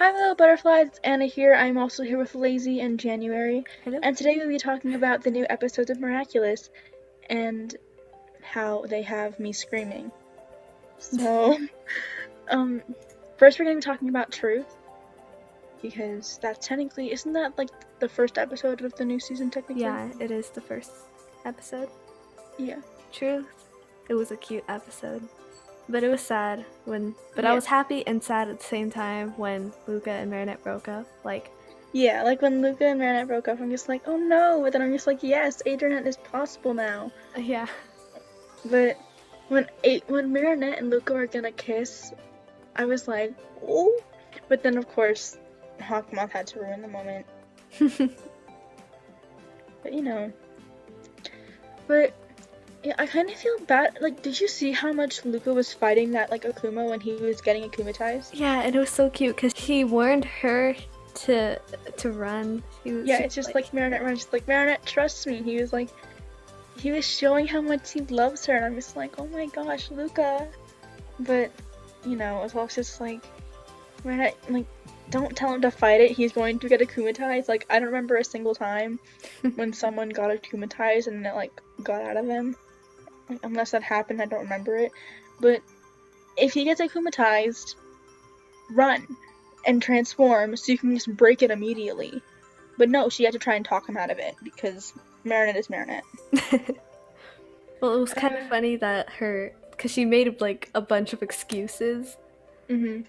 Hi, little butterflies. It's Anna here. I'm also here with Lazy and January, Hello? and today we'll be talking about the new episodes of Miraculous and how they have me screaming. So, um, first we're gonna be talking about Truth because that's technically isn't that like the first episode of the new season technically? Yeah, it is the first episode. Yeah, Truth, it was a cute episode. But it was sad but I yeah, was happy and sad at the same time when Luca and Marinette broke up. yeah. Like when Luca and Marinette broke up, I'm just like, oh no, but then I'm just like, yes, Adrian is possible now. Yeah. But when Marinette and Luca are gonna kiss, I was like, oh, but then of course, Hawkmoth had to ruin the moment. But but yeah, I kind of feel bad. Like, did you see how much Luca was fighting that like Akuma when he was getting akumatized? Yeah, and it was so cute because he warned her to run. Yeah, She it's was just like Marinette runs, just like Marinette, trust me. He was showing how much he loves her, and I'm just like, oh my gosh, Luca. But it was also just like Marinette, like, don't tell him to fight it. He's going to get akumatized. Like, I don't remember a single time when someone got akumatized and it like got out of them. Like, unless that happened, I don't remember it. But if he gets akumatized, run and transform so you can just break it immediately. But no, she had to try and talk him out of it because Marinette is Marinette. Well, it was kind of Uh, funny that because she made like a bunch of excuses. mhm.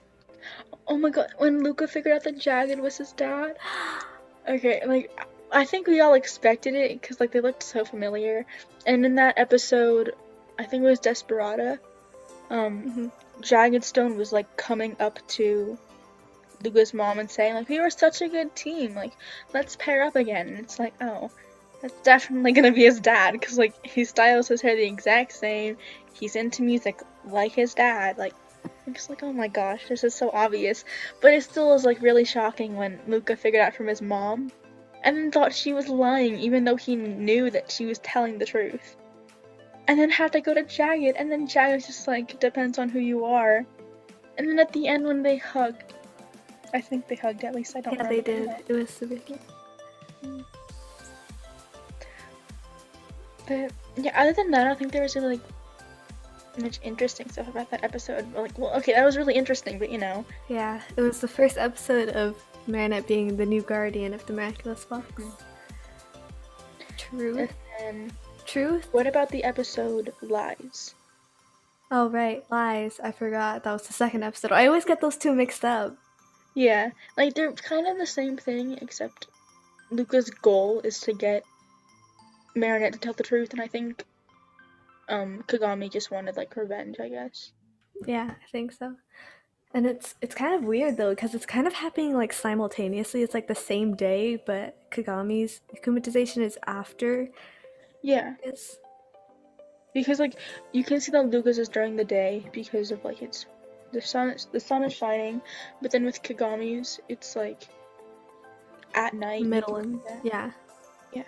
Oh my god, when Luca figured out that Jagged was his dad. Okay, like I think we all expected it because like they looked so familiar. And in that episode, I think it was Desperata. Um, Hmm. Jagged Stone was like coming up to Luca's mom and saying like we were such a good team, like let's pair up again. And it's like, oh, that's definitely gonna be his dad because like he styles his hair the exact same. He's into music like his dad. Like I'm just like, oh my gosh, this is so obvious. But it still was like really shocking when Luca figured out from his mom and then thought she was lying even though he knew that she was telling the truth. And then had to go to Jagged, and then Jagged's just like, depends on who you are. And then at the end when they hugged, I think they hugged, at least I don't Yeah, they remember them did. though. It was super cute. But yeah, other than that, I don't think there was really like much interesting stuff about that episode. Like, well, okay, that was really interesting, but Yeah, it was the first episode of Marinette being the new guardian of the Miraculous Box. and Truth? then Truth? what about the episode Lies? Oh, right, Lies. I forgot. That was the second episode. I always get those two mixed up. Yeah, like they're kind of the same thing, except Luca's goal is to get Marinette to tell the truth, and I think Kagami just wanted like revenge, I guess. Yeah, I think so. And it's kind of weird though, because it's kind of happening like simultaneously. It's like the same day, but Kagami's akumatization is after Yeah, his. because like you can see that Lucas is during the day because of like it's the sun is shining, but then with Kagami's it's like at night and you Middle can and see that. yeah. Yeah.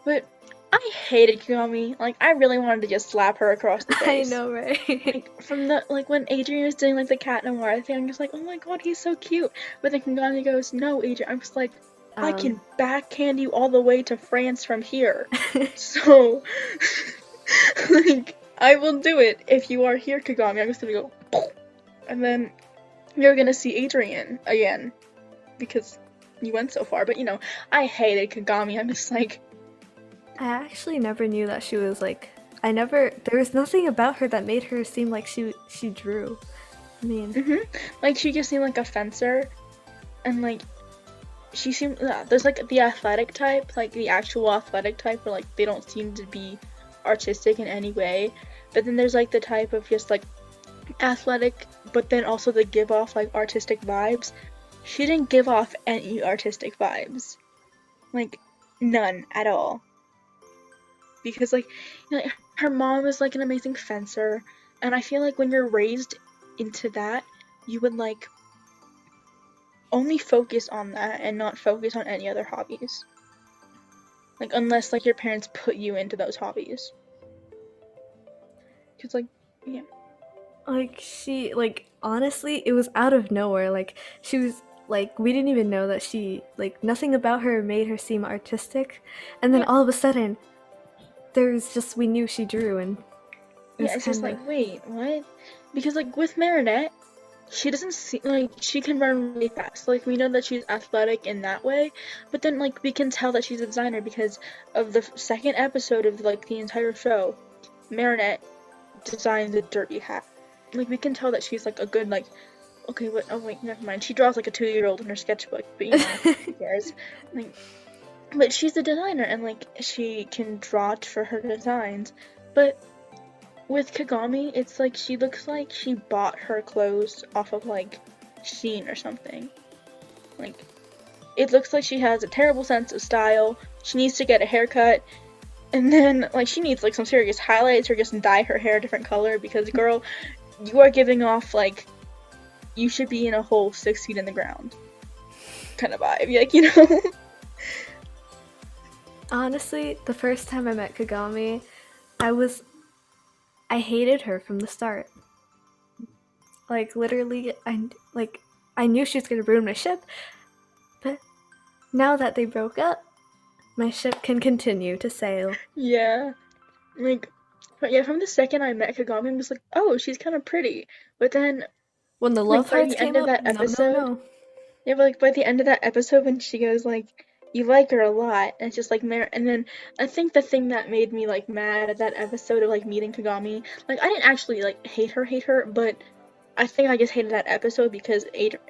But I hated Kagami. Like I really wanted to just slap her across the I face. know, right? Like from the like when Adrian was doing like the cat noir thing, I'm just like, oh my god, he's so cute. But then Kagami goes, no, Adrian. I'm just like, I um can backhand you all the way to France from here. So like I will do it if you are here, Kagami. I'm just gonna go, and then you're gonna see Adrian again because you went so far. But I hated Kagami. I'm just like, I actually never knew that she was like. There was nothing about her that made her seem like she drew. I mean, like she just seemed like a fencer, and like she seemed. There's like the athletic type, like the actual athletic type, where like they don't seem to be artistic in any way. But then there's like the type of just like athletic, but then also they give off like artistic vibes. She didn't give off any artistic vibes, like none at all. Because like, her mom is like an amazing fencer, and I feel like when you're raised into that, you would like only focus on that and not focus on any other hobbies. Like unless like your parents put you into those hobbies. Cause like, yeah, like she like honestly, it was out of nowhere. Like she was. like we didn't even know that she like nothing about her made her seem artistic, and then Yeah, all of a sudden there's just we knew she drew, and it yeah, was it's just kind like, of wait, what? Because like with Marinette, she doesn't seem like she can run really fast. Like we know that she's athletic in that way, but then like we can tell that she's a designer because of the second episode of like the entire show. Marinette designs a derby hat. Like we can tell that she's like a good like okay, but oh wait, never mind. She draws like a 2-year-old in her sketchbook, but you know, who cares? Like, but she's a designer and like she can draw for her designs. But with Kagami, it's like she looks like she bought her clothes off of like Shein or something. Like it looks like she has a terrible sense of style. She needs to get a haircut. And then like she needs like some serious highlights or just dye her hair a different color because girl, you are giving off like you should be in a hole 6 feet in the ground kind of vibe. Like, you know? honestly, the first time I met Kagami, I hated her from the start. Like literally, I knew she was gonna ruin my ship, but now that they broke up, my ship can continue to sail. Yeah. Like, but yeah, from the second I met Kagami, I was like, oh, she's kind of pretty. But then, When the love like, by hearts the end came of up, that no, no, episode, no. yeah, but like, by the end of that episode, when she goes, like, you like her a lot, and it's just like, and then I think the thing that made me, like, mad at that episode of, like, meeting Kagami, like, I didn't actually, like, hate her, but I think I just hated that episode because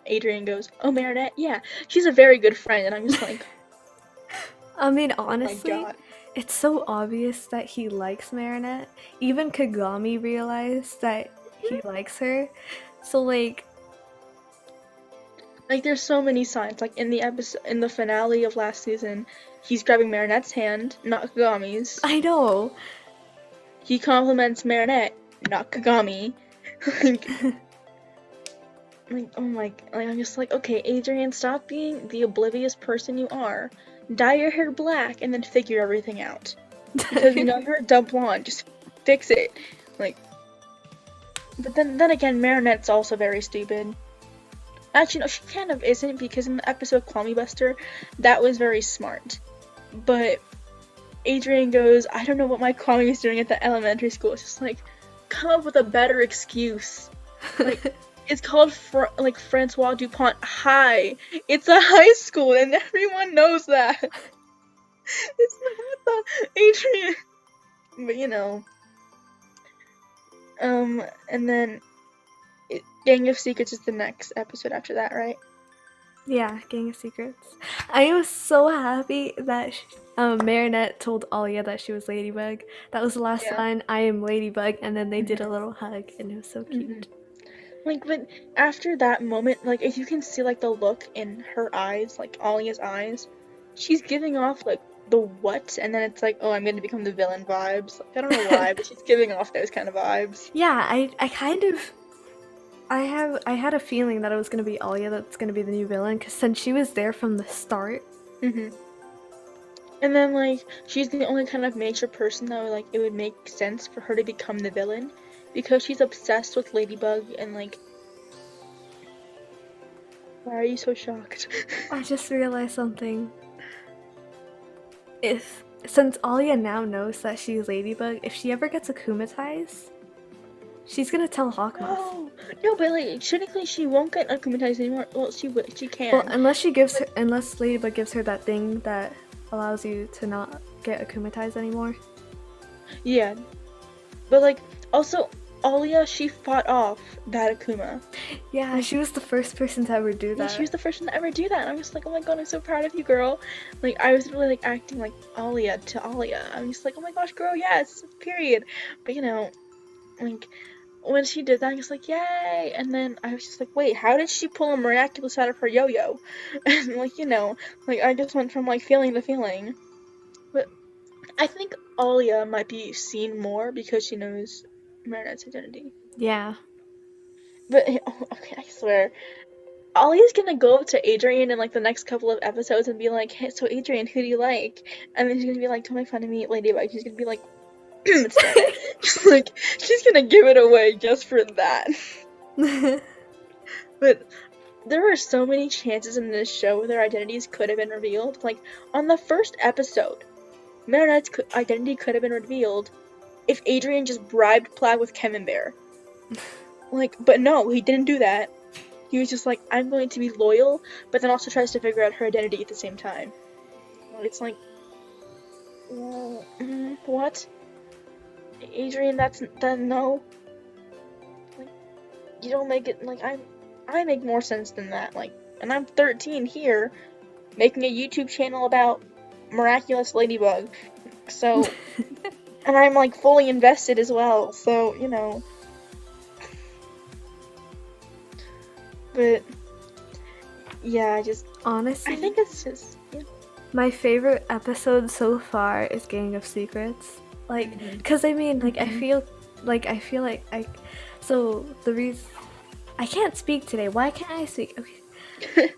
Adrian goes, oh, Marinette, yeah, she's a very good friend, and I'm just like, I mean, oh my honestly, god. it's so obvious that he likes Marinette. Even Kagami realized that he likes her. So, like, Like there's so many signs. Like in the episode, in the finale of last season, he's grabbing Marinette's hand, not Kagami's. I know. He compliments Marinette, not Kagami. like, like oh my, like I'm just like, okay, Adrian, stop being the oblivious person you are. Dye your hair black and then figure everything out. Because you know you're a dumb blonde, just fix it. Like, but then again, Marinette's also very stupid. Actually, no, she kind of isn't because in the episode Call Me Buster, that was very smart. But Adrian goes, I don't know what my Kwame is doing at the elementary school. It's just like, come up with a better excuse. Like, it's called like Francois Dupont High. It's a high school, and everyone knows that. It's not the Adrian. But you know, and then Gang of Secrets is the next episode after that, right? Yeah, Gang of Secrets. I was so happy that Marinette told Alia that she was Ladybug. That was the last Yeah. line, I am Ladybug, and then they did a little hug, and it was so cute. Like, but after that moment, like, if you can see, like, the look in her eyes, like, Alia's eyes, she's giving off, like, the what, and then it's like, oh, I'm gonna become the villain vibes. Like, I don't know why, but she's giving off those kind of vibes. Yeah, I kind of I had a feeling that it was gonna be Alia that's gonna be the new villain, because since she was there from the start. And then, like, she's the only kind of nature person that, like, it would make sense for her to become the villain, because she's obsessed with Ladybug, and, like, why are you so shocked? I just realized something. Since Alia now knows that she's Ladybug, if she ever gets akumatized, she's gonna tell Hawkmoth. No, but like technically she won't get akumatized anymore. Well, she can. Well, unless Ladybug gives her that thing that allows you to not get akumatized anymore. Yeah, but like also Alia, she fought off that Akuma. Yeah, she was the first person to ever do that. Yeah, she was the first one to ever do that, and I'm just like, oh my god, I'm so proud of you, girl. Like I was really like acting like Alia to Alia. I'm just like, oh my gosh, girl, yes, period. But you know, like when she did that, I was like, yay! And then I was just like, wait, how did she pull a Miraculous out of her yo-yo? And like, you know, like I just went from like feeling to feeling. But I think Alia might be seen more because she knows Marinette's identity. Yeah. But okay, I swear, Alia's gonna go up to Adrian in like the next couple of episodes and be like, hey, so Adrian, who do you like? And then she's gonna be like, don't make fun of me, Ladybug. She's gonna be like, it's Marinette. Like, she's gonna give it away just for that. But there were so many chances in this show where their identities could have been revealed. Like, on the first episode, Marinette's identity could have been revealed if Adrian just bribed Plaid with Camembert. Like, but no, he didn't do that. He was just like, I'm going to be loyal, but then also tries to figure out her identity at the same time. It's like, what? Adrian, no. Like, you don't make it, like, I make more sense than that. Like, and I'm 13 here, making a YouTube channel about Miraculous Ladybug. So, and I'm, like, fully invested as well, so, you know. But, yeah, honestly, I think it's just, yeah. My favorite episode so far is Gang of Secrets. Like, because I mean, like, I feel like so the reason I can't speak today. Why can't I speak? Okay.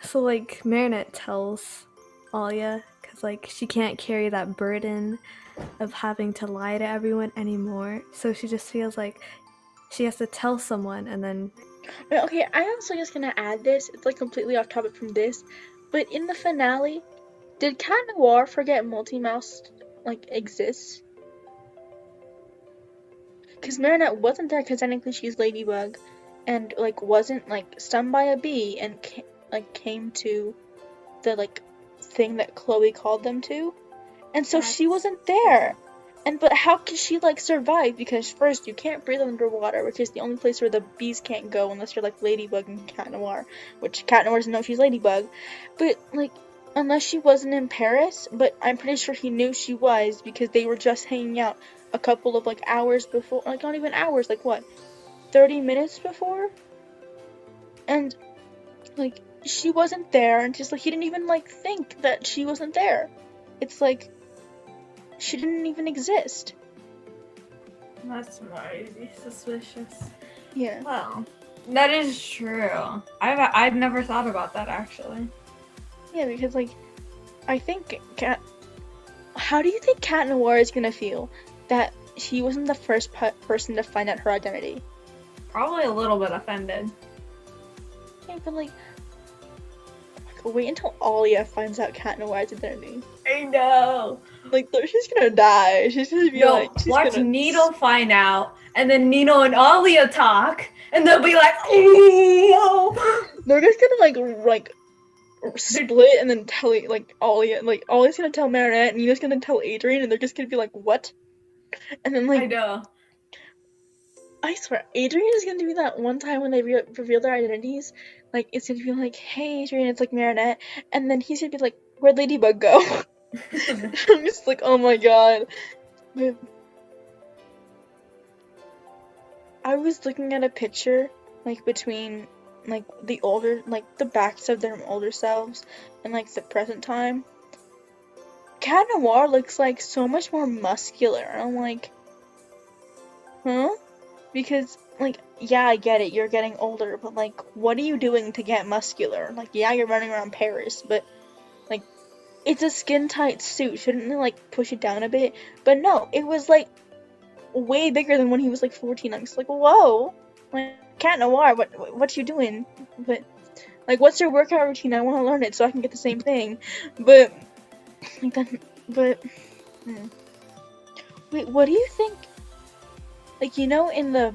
So, like, Marinette tells Alia, because, like, she can't carry that burden of having to lie to everyone anymore. So she just feels like she has to tell someone, and then... Okay, I'm also just gonna add this. It's, like, completely off topic from this. But in the finale, did Cat Noir forget Multi-Mouse, like, exists? Because Marinette wasn't there because technically she's Ladybug, and, like, wasn't, like, stung by a bee and, came to the, like, thing that Chloe called them to. And so she wasn't there. But how can she, like, survive? Because first, you can't breathe underwater, which is the only place where the bees can't go unless you're, like, Ladybug and Cat Noir, which Cat Noir doesn't know she's Ladybug. But, like, unless she wasn't in Paris, but I'm pretty sure he knew she was because they were just hanging out a couple of, like, hours before, like, not even hours, like, what, 30 minutes before? And, like, she wasn't there, and just, like, he didn't even, like, think that she wasn't there. It's, like, she didn't even exist. That's very suspicious. Yeah. Well, that is true. I've never thought about that, actually. Yeah, because, like, I think how do you think Cat Noir is gonna feel that he wasn't the first person to find out her identity? Probably a little bit offended. Yeah, but, like, wait until Alia finds out Cat Noir's identity. I know. Like, she's gonna die. She's gonna be watch Needle find out, and then Nino and Alia talk, and they'll be like, oh! They're just gonna, like, split and then tell, like, Alia, like, Alia's gonna tell Marinette, and Nino's gonna tell Adrian, and they're just gonna be like, what? And then, like, I know. I swear, Adrian is gonna be that one time when they reveal their identities. Like, it's gonna be like, hey, Adrian, it's like Marinette. And then he's gonna be like, where'd Ladybug go? I'm just like, oh my god. But I was looking at a picture, like, between, like, the older, like, the backs of their older selves and, like, the present time. Cat Noir looks, like, so much more muscular. And I'm like, huh? Because, like, yeah, I get it, you're getting older, but, like, what are you doing to get muscular? Like, yeah, you're running around Paris, but, like, it's a skin-tight suit. Shouldn't they, like, push it down a bit? But no, it was, like, way bigger than when he was, like, 14. I'm just like, whoa! Like, Cat Noir, what you doing? But, like, what's your workout routine? I want to learn it so I can get the same thing. But, like, wait, what do you think? Like, you know, in the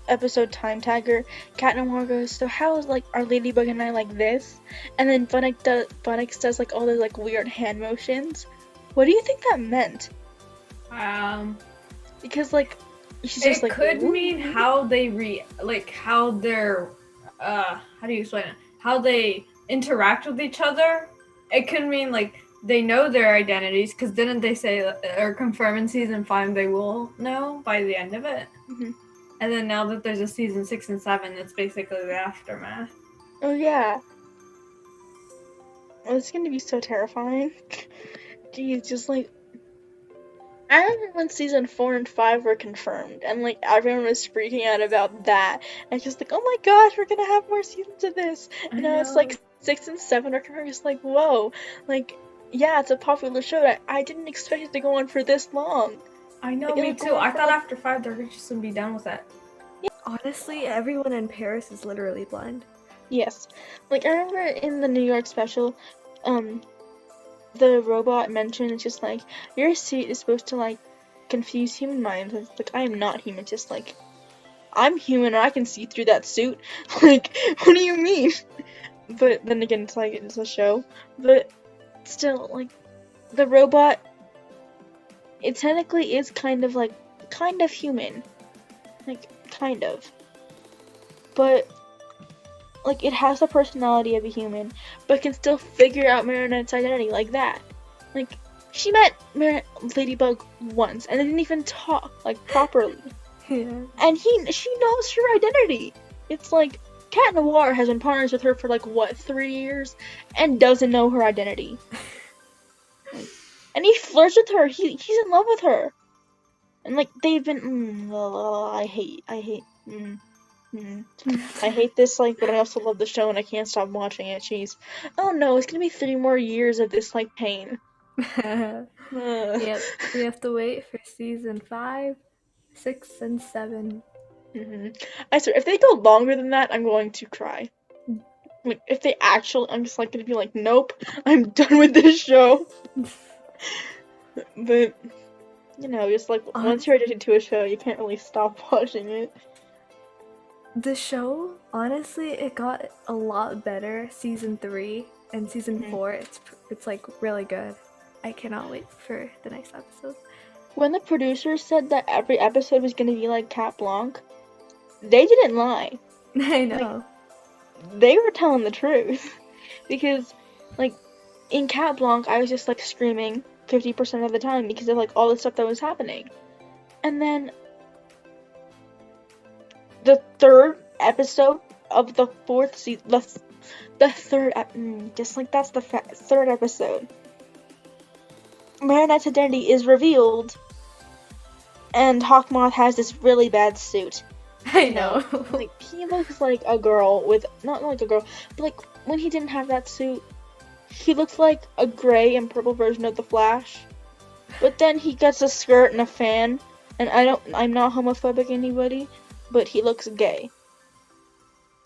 episode Time Tagger, Cat Noir goes, so how is, like, our Ladybug and I like this? And then Bunnix does, like, all those, like, weird hand motions. What do you think that meant? Because, like, she's just, it like... It could mean how they how they're, how do you explain it? How they interact with each other. It could mean, like, they know their identities, because didn't they say, or confirm in season 5 they will know by the end of it? Mm-hmm. And then now that there's a season 6 and 7, it's basically the aftermath. Oh, yeah. Oh, it's gonna be so terrifying. Geez, just, like... I remember when season 4 and 5 were confirmed, and, like, everyone was freaking out about that. And just like, oh my gosh, we're gonna have more seasons of this! And now it's, like, 6 and 7 are confirmed, just like, whoa. Like, yeah, it's a popular show. I didn't expect it to go on for this long. I know, like, me too. I thought after 5 they're just gonna be done with it. Yeah, Honestly, everyone in Paris is literally blind. Yes. Like, I remember in the New York special, the robot mentioned it's just like, your suit is supposed to, like, confuse human minds. It's like, I am not human. It's just like, I'm human and I can see through that suit. Like, what do you mean? But then again, it's like, it's a show. But still, like, the robot, it technically is kind of human. Like, kind of. But, like, it has the personality of a human, but can still figure out Marinette's identity like that. Like, she met Ladybug once and didn't even talk, like, properly. Yeah. And she knows her identity. It's like, Cat Noir has been partners with her for, like, what, 3 years? And doesn't know her identity. Like, and he flirts with her. He's in love with her. And, like, they've been, I hate this, like, but I also love the show and I can't stop watching it. Jeez. Oh no, it's gonna be 3 more years of this, like, pain. Yep, we have to wait for season 5, 6, and 7. I swear, if they go longer than that, I'm going to cry. Like, if they actually, I'm just, like, gonna be like, nope, I'm done with this show. But, you know, just, like, once you're addicted to a show, you can't really stop watching it. The show, honestly, it got a lot better season 3 and season 4. It's like really good. I cannot wait for the next episode. When the producers said that every episode was gonna be like Cat Blanc, they didn't lie. I know. Like, they were telling the truth. Because, like, in Cat Blanc, I was just, like, screaming 50% of the time because of, like, all the stuff that was happening. And then the 3rd episode of the 4th season, the 3rd, just like that's the 3rd episode, Marinette's identity is revealed, and Hawkmoth has this really bad suit. I know. Like, he looks like a girl with, not like a girl, but, like, when he didn't have that suit, he looks like a gray and purple version of the Flash. But then he gets a skirt and a fan, and I'm not homophobic anybody, but he looks gay.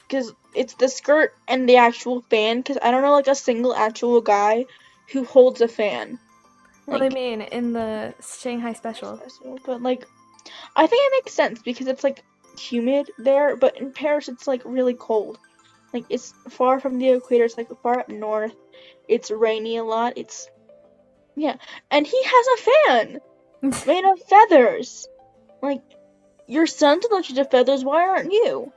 Because it's the skirt and the actual fan, because I don't know, like, a single actual guy who holds a fan. Well, I mean, in the Shanghai special. But, like, I think it makes sense, because it's, like, humid there, but in Paris it's, like, really cold. Like, it's far from the equator, it's, like, far up north. It's rainy a lot, yeah. And he has a fan! Made of feathers! Like, your son's allergic to feathers, why aren't you?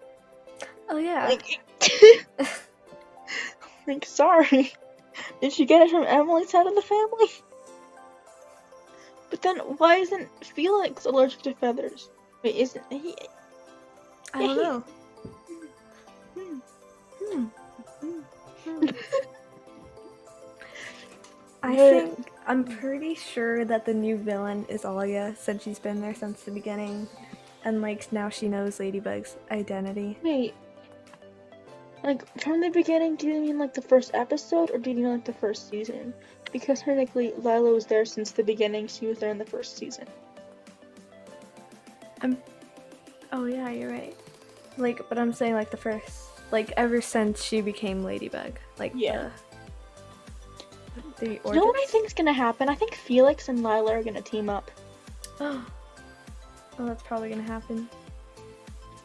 Oh, yeah. Like, like, sorry. Did you get it from Emily's side of the family? But then, why isn't Felix allergic to feathers? Wait, isn't he? I don't know. I'm pretty sure that the new villain is Alia, since she's been there since the beginning. And, like, now she knows Ladybug's identity. Wait. Like, from the beginning, do you mean, like, the first episode, or do you mean, like, the first season? Because technically, Lila was there since the beginning, she was there in the first season. Oh, yeah, you're right. Like, but I'm saying, like, the first, like, ever since she became Ladybug. Like, yeah. The you know what I think's gonna happen? I think Felix and Lila are gonna team up. Oh, that's probably gonna happen.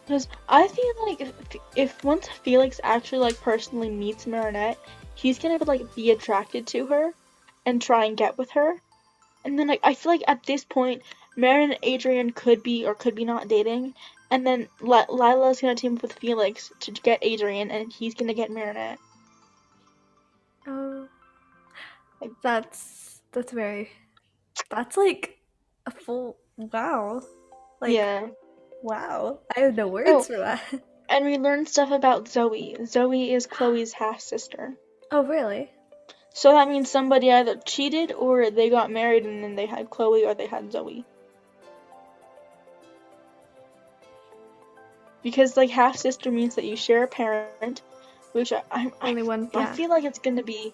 Because I feel like if once Felix actually, like, personally meets Marinette, he's gonna, like, be attracted to her and try and get with her. And then, like, I feel like at this point, Marinette and Adrien could be or could be not dating. And then Lila's gonna team up with Felix to get Adrien, and he's gonna get Marinette. Oh. That's like a full wow. Like, yeah. Wow. I have no words for that. And we learned stuff about Zoe. Zoe is Chloe's half-sister. Oh, really? So that means somebody either cheated or they got married and then they had Chloe or they had Zoe. Because, like, half-sister means that you share a parent, which Only one, yeah. I feel like it's gonna be...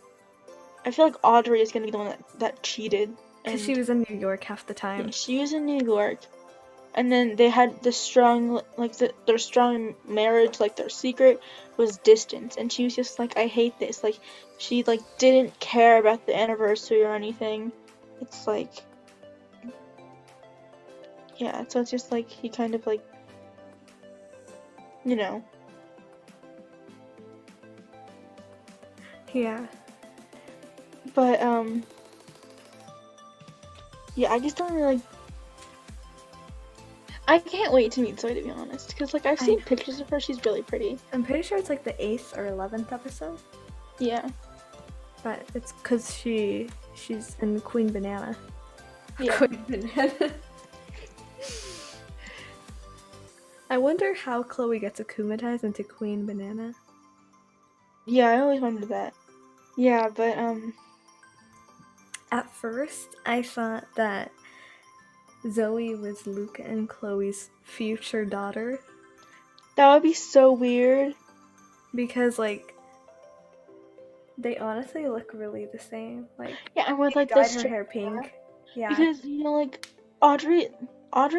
I feel like Audrey is gonna be the one that cheated. Because she was in New York half the time. Yeah, she was in New York. and then they had the strong, like, their strong marriage, like, their secret was distance, and she was just like, I hate this, like, she, like, didn't care about the anniversary or anything. It's like, yeah, so it's just like, he kind of, like, you know. Yeah. But, yeah, I just don't really, like, I can't wait to meet Zoe, to be honest, because, like, I've seen pictures of her, she's really pretty. I'm pretty sure it's like the 8th or 11th episode. Yeah. But it's because she's in Queen Banana. Yeah. Queen Banana. I wonder how Chloe gets akumatized into Queen Banana. Yeah, I always wondered that. Yeah, but, At first, I thought that Zoe was Luca and Chloe's future daughter. that would be so weird. Because, like, they honestly look really the same. Like, Yeah, and with, like, dyed this her hair pink. Yeah. because, you know, like, Audrey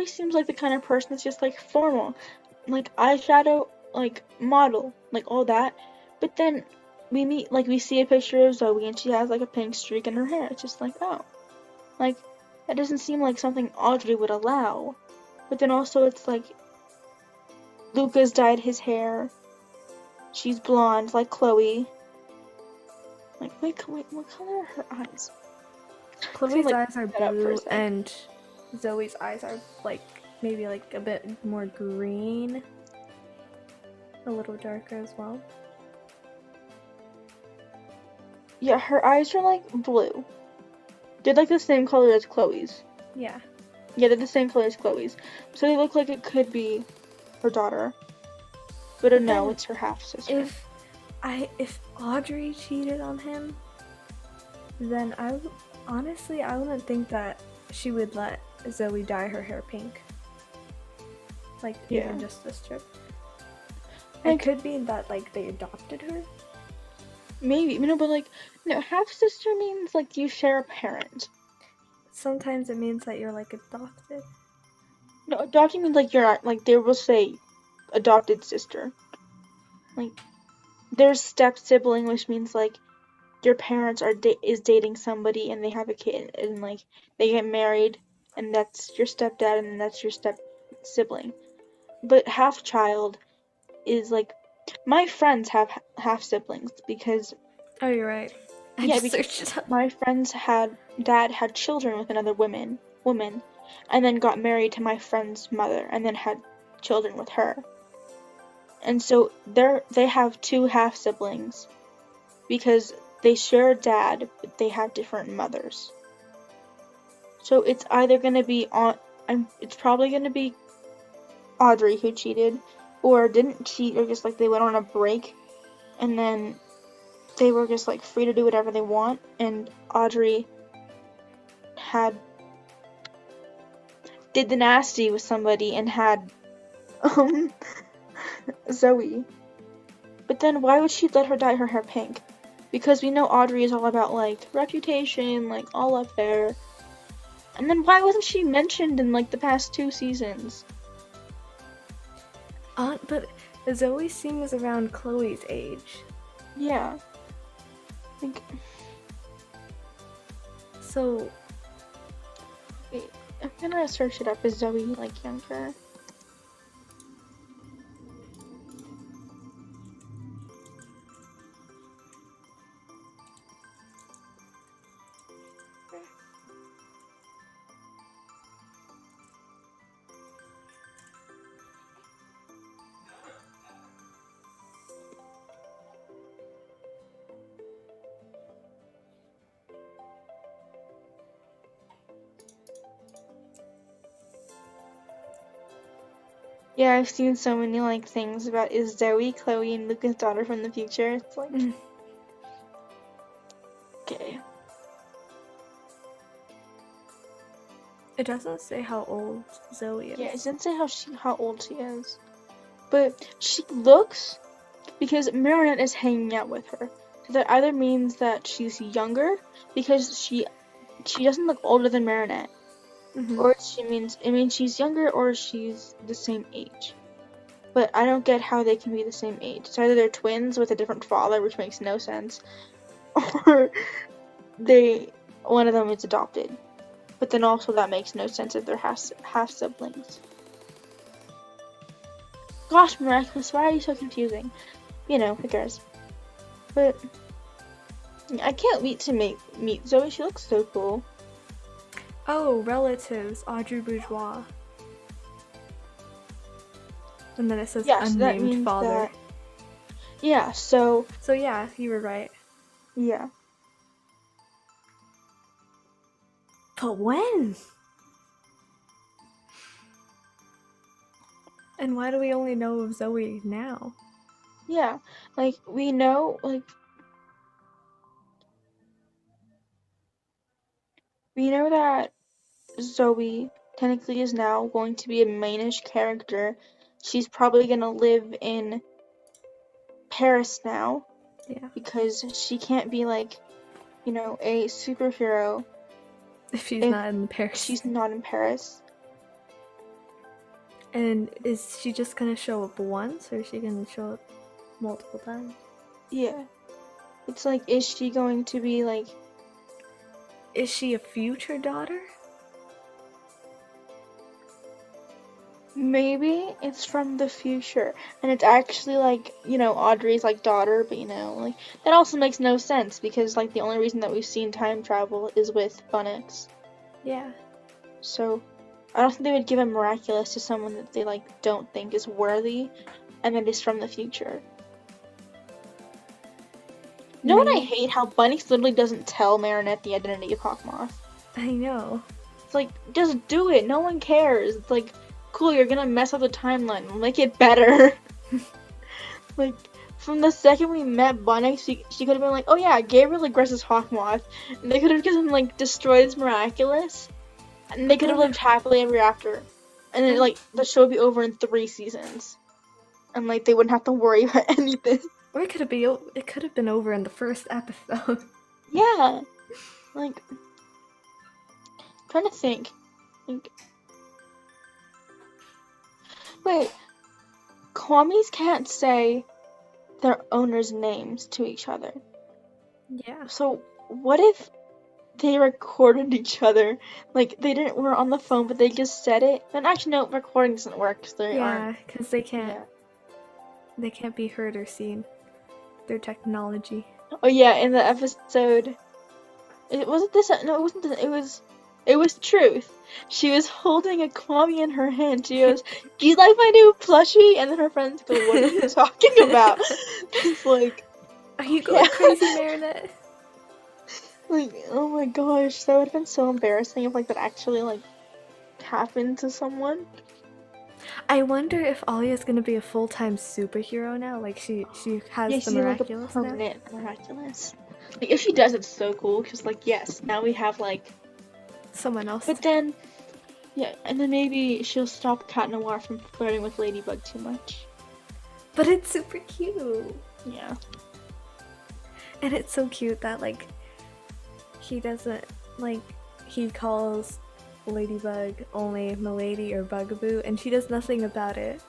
seems like the kind of person that's just, like, formal. Like, eyeshadow, like, model, like, all that. But then we see a picture of Zoe and she has, like, a pink streak in her hair. It's just like, oh. Like, that doesn't seem like something Audrey would allow. But then also it's like, Lucas dyed his hair. She's blonde, like Chloe. Like, wait, what color are her eyes? Chloe's like, eyes are that up for a blue, sec. and Zoe's eyes are, like, maybe, like, a bit more green. A little darker as well. Yeah, her eyes are, like, blue. They're, like, the same color as Chloe's. Yeah. Yeah, they're the same color as Chloe's. So they look like it could be her daughter. But no, then it's her half-sister. If Audrey cheated on him, then honestly, I wouldn't think that she would let Zoe dye her hair pink. Like, Yeah. even just this trip. Like- It could be that, like, they adopted her. Maybe, but, like, no, half-sister means, like, you share a parent. Sometimes it means that you're, like, adopted. No, adopting means, like, you're, like, they will say adopted sister. Like, there's step-sibling, which means, like, your parents is dating somebody and they have a kid, and, like, they get married, and that's your stepdad, and that's your step-sibling. But half-child is, like, my friends have half-siblings, because Oh, you're right. I Yeah, just because searched it up. my friend's dad had children with another woman, and then got married to my friend's mother, and then had children with her. And so they have two half siblings, because they share a dad, but they have different mothers. So it's either gonna be it's probably gonna be Audrey who cheated, or didn't cheat, or just like they went on a break, and then they were just like free to do whatever they want, and Audrey did the nasty with somebody and had Zoe. But then why would she let her dye her hair pink? Because we know Audrey is all about, like, reputation, like, all up there. And then why wasn't she mentioned in, like, the past 2 seasons? But Zoe seems around Chloe's age. Yeah. Like, So, wait, I'm gonna search it up. Is Zoe, like, younger? Yeah, I've seen so many, like, things about is Zoe, Chloe, and Luca's daughter from the future. It's like, okay. it doesn't say how old Zoe is. Yeah, it doesn't say how old she is. But she looks, because Marinette is hanging out with her. So that either means that she's younger, because she doesn't look older than Marinette. Mhm. or it means she's younger or she's the same age. But I don't get how they can be the same age. It's either they're twins with a different father, which makes no sense, or one of them is adopted. But then also that makes no sense if they're half siblings. Gosh, Miraculous, why are you so confusing? You know, who cares? But I can't wait to meet Zoe. She looks so cool. Oh, relatives, Audrey Bourgeois. And then it says Yes, that unnamed means father. that. Yeah, so So yeah, you were right. yeah. But when? And why do we only know of Zoe now? Yeah, like we know that Zoe technically is now going to be a mainish character. She's probably gonna live in Paris now Yeah. because she can't be like, you know, a superhero If she's if not in Paris. she's not in Paris. And is she just gonna show up once, or is she gonna show up multiple times? Yeah. It's like, is she going to be like, Is she a future daughter? maybe it's from the future and it's actually like, you know, Audrey's like daughter, but you know, like that also makes no sense because like the only reason that we've seen time travel is with Bunnix. Yeah. So I don't think they would give a Miraculous to someone that they like don't think is worthy and that is from the future. You know what I hate? How Bunnix literally doesn't tell Marinette the identity of Hawkmoth. I know. It's like, just do it. No one cares. It's like, cool, you're gonna mess up the timeline. We'll make it better. Like, from the second we met Bunnix, she could have been like, oh yeah, Gabriel aggresses Hawkmoth. And they could have just like destroyed his Miraculous. And they could have lived happily ever after. And then like the show would be over in 3 seasons. And like they wouldn't have to worry about anything. Or it could have been over in the first episode. Yeah. Like, I'm trying to think. Like, wait. Kwamis can't say their owners' names to each other. Yeah. So what if they recorded each other? Like they were on the phone, but they just said it. And actually, no, recording doesn't work because they aren't. Yeah, because they can't. Yeah. They can't be heard or seen. Their technology. Oh yeah, in the episode, it wasn't this. No, it wasn't this. It was Truth. She was holding a Kwami in her hand. She goes, "Do you like my new plushie?" And then her friends go, "What are you talking about?" It's like, Are you going crazy, Marinette? like, oh my gosh, that would have been so embarrassing if like that actually like happened to someone. I wonder if Alia's gonna be a full-time superhero now. Like she has Yeah, the she's Miraculous like a now. permanent Miraculous. Like if she does, it's so cool. Cause like yes, now we have like. Someone else. But then, yeah, and then maybe she'll stop Cat Noir from flirting with Ladybug too much. But it's super cute. Yeah. And it's so cute that like he doesn't like he calls Ladybug only Milady or Bugaboo, and she does nothing about it.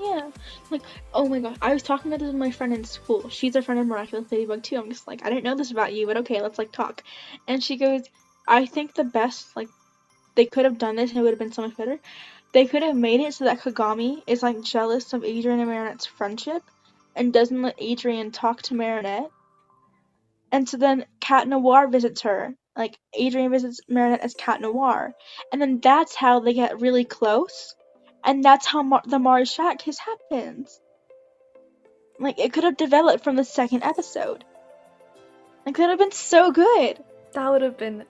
Yeah. Like, oh my gosh, I was talking about this with my friend in school. She's a friend of Miraculous Ladybug too. I'm just like, I didn't know this about you, but okay, let's like talk. And she goes, I think the best, like, they could have done this and it would have been so much better. They could have made it so that Kagami is like jealous of Adrien and Marinette's friendship and doesn't let Adrien talk to Marinette. And so then Cat Noir visits her. Like, Adrien visits Marinette as Cat Noir. And then that's how they get really close. And that's how the Mars Shack kiss happens. Like, it could have developed from the second episode. It could have been so good. That would have been.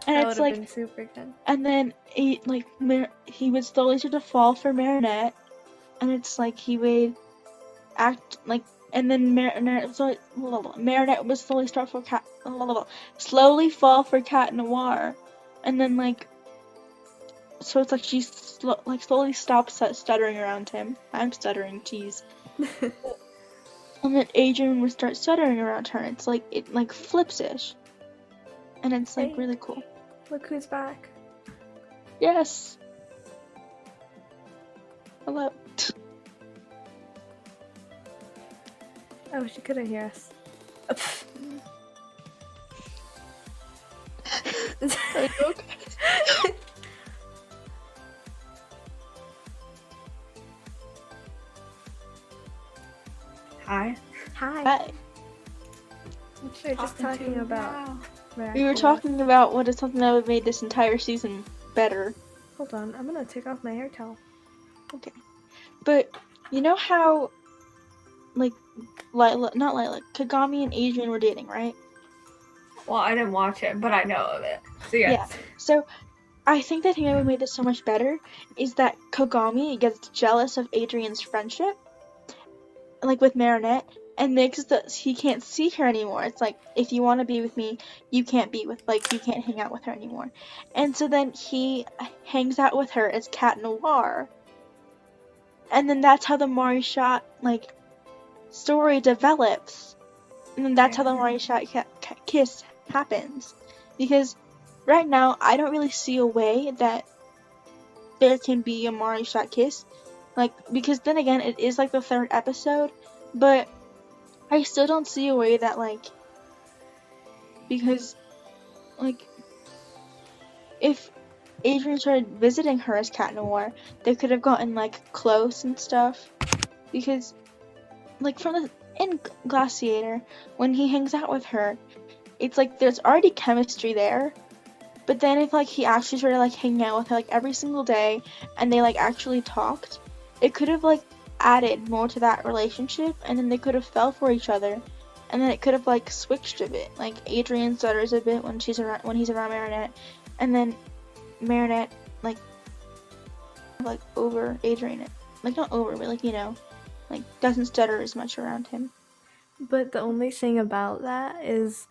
And That it's would have like, been super good. and then he would slowly start to fall for Marinette. And it's like he would act like. And then Marinette would slowly fall for Cat Noir, and then like, so it's like she slowly stops stuttering around him. I'm stuttering, tease. And then Adrien would start stuttering around her. It's like it like flips-ish, and it's like Hey. really cool. Look who's back. Yes. Hello. Oh, she couldn't hear us. Are you okay? Hi. Hi. Hi. We were just talking about We were Miraculous. talking about what is something that would make this entire season better. Hold on, I'm gonna take off my hair towel. Okay. But you know how, like, not Lila, Kagami and Adrian were dating, right? Well, I didn't watch it, but I know of it. So yes. Yeah. So I think the thing that would make this so much better is that Kagami gets jealous of Adrian's friendship, like with Marinette, and makes that he can't see her anymore. It's like, if you want to be with me, you can't hang out with her anymore. And so then he hangs out with her as Cat Noir. And then that's how the Mari Shot, like, story develops. And then that's how the Mari Shot kiss happens. Because right now, I don't really see a way that there can be a Mari Shot kiss. Like, because then again, it is like the 3rd episode, but I still don't see a way that, like, because, like, if Adrian started visiting her as Cat Noir, they could have gotten, like, close and stuff. Because, like, in Glaciator, when he hangs out with her, it's like there's already chemistry there. But then if, like, he actually started, like, hanging out with her, like, every single day, and they, like, actually talked, it could have, like, added more to that relationship, and then they could have fell for each other, and then it could have, like, switched a bit. Like, Adrian stutters a bit when he's around Marinette, and then Marinette, like over Adrian. Like, not over, but, like, you know, like, doesn't stutter as much around him. But the only thing about that is,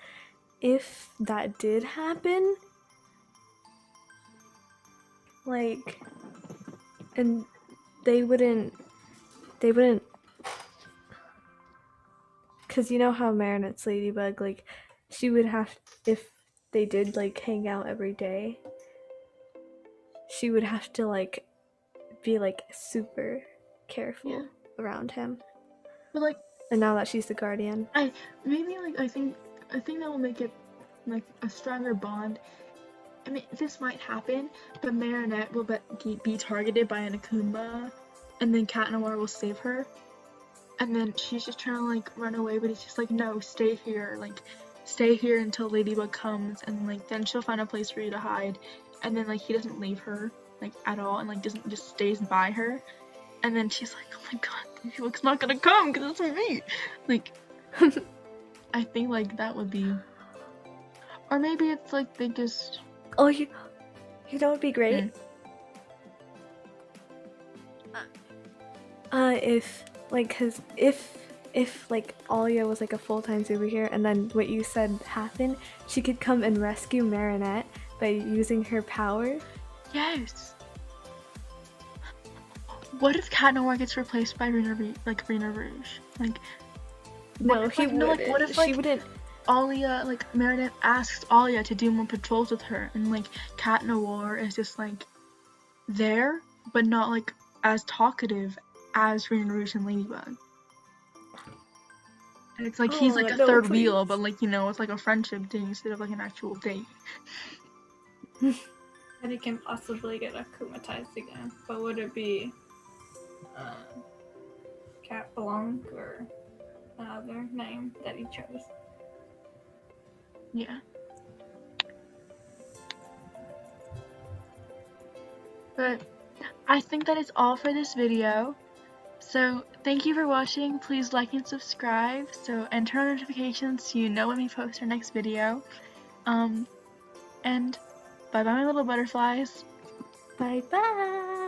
if that did happen, like, and they wouldn't, because you know how Marinette's Ladybug, like, she would have, if they did, like, hang out every day, she would have to, like, be, like, super careful around him. But, like, and now that she's the guardian, I think that will make it, like, a stronger bond. I mean, this might happen, but Marinette will be targeted by an Akuma, and then Cat Noir will save her. And then she's just trying to, like, run away, but it's just like, no, stay here. Like, stay here until Ladybug comes, and, like, then she'll find a place for you to hide. And then, like, he doesn't leave her, like, at all, and, like, just stays by her. And then she's like, oh my god, Ladybug's not gonna come because it's me. Like, I think, like, that would be... Or maybe it's, like, they just... Oh, you know what'd be great? If, like, cause if like Alia was like a full-time superhero, and then what you said happened, she could come and rescue Marinette by using her power. Yes. What if Cat Noir gets replaced by Rena Rouge? Like, No, he wouldn't. Like, what if, like, she wouldn't. Alia, like, Marinette asks Alia to do more patrols with her, and, like, Cat Noir is just, like, there, but not, like, as talkative as Rena Rouge and Ladybug. And it's like, he's, like, a third wheel, but, like, you know, it's like a friendship thing instead of, like, an actual date. And he can possibly get akumatized again, but would it be Cat Blanc or another name that he chose? Yeah. But I think that is all for this video. So thank you for watching. Please like and subscribe and turn on notifications so you know when we post our next video. And bye bye my little butterflies. Bye bye.